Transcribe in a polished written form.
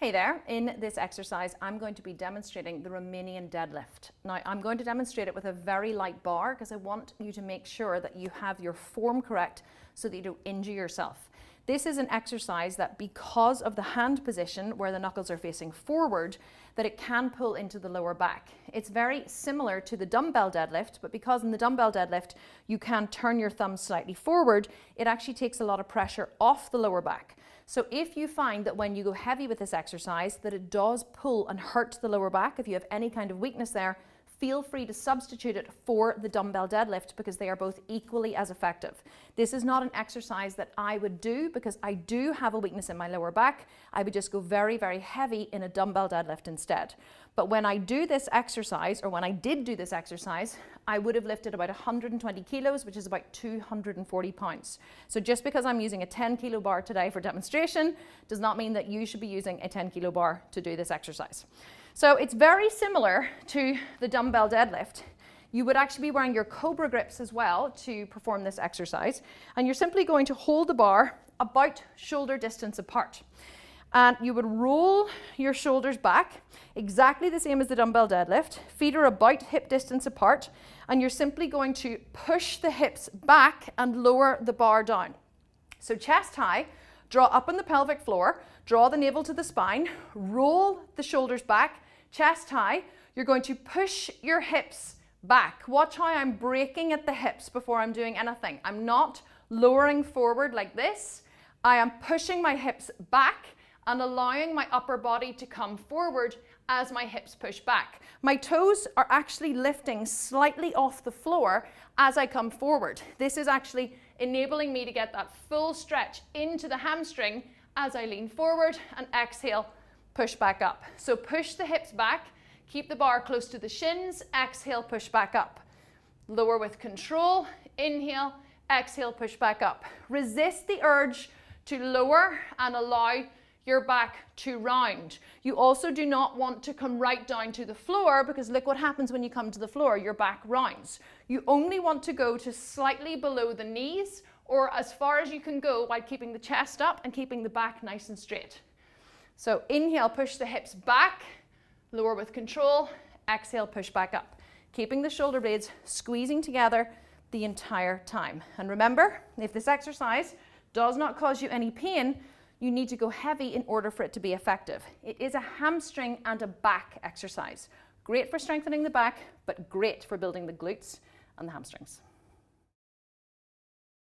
Hey there, in this exercise I'm going to be demonstrating the Romanian deadlift. Now I'm going to demonstrate it with a very light bar because I want you to make sure that you have your form correct so that you don't injure yourself. This is an exercise that, because of the hand position where the knuckles are facing forward, that it can pull into the lower back. It's very similar to the dumbbell deadlift, but because in the dumbbell deadlift you can turn your thumb slightly forward, it actually takes a lot of pressure off the lower back. So if you find that when you go heavy with this exercise that it does pull and hurt the lower back, if you have any kind of weakness there, feel free to substitute it for the dumbbell deadlift because they are both equally as effective. This is not an exercise that I would do because I do have a weakness in my lower back. I would just go very, very heavy in a dumbbell deadlift instead. But when I do this exercise, or when I did do this exercise, I would have lifted about 120 kilos, which is about 240 pounds. So just because I'm using a 10 kilo bar today for demonstration does not mean that you should be using a 10 kilo bar to do this exercise. So it's very similar to the dumbbell deadlift. You would actually be wearing your Cobra grips as well to perform this exercise. And you're simply going to hold the bar about shoulder distance apart. And you would roll your shoulders back, exactly the same as the dumbbell deadlift. Feet are about hip distance apart. And you're simply going to push the hips back and lower the bar down. So chest high, draw up on the pelvic floor, draw the navel to the spine, roll the shoulders back, chest high. You're going to push your hips back. Watch how I'm breaking at the hips before I'm doing anything. I'm not lowering forward like this. I am pushing my hips back and allowing my upper body to come forward as my hips push back. My toes are actually lifting slightly off the floor as I come forward. This is actually enabling me to get that full stretch into the hamstring as I lean forward and exhale, push back up. So push the hips back, keep the bar close to the shins, exhale, push back up. Lower with control, inhale, exhale, push back up. Resist the urge to lower and allow your back to round. You also do not want to come right down to the floor because look what happens when you come to the floor, your back rounds. You only want to go to slightly below the knees or as far as you can go while keeping the chest up and keeping the back nice and straight. So inhale, push the hips back, lower with control, exhale, push back up. Keeping the shoulder blades squeezing together the entire time. And remember, if this exercise does not cause you any pain, you need to go heavy in order for it to be effective. It is a hamstring and a back exercise. Great for strengthening the back, but great for building the glutes and the hamstrings.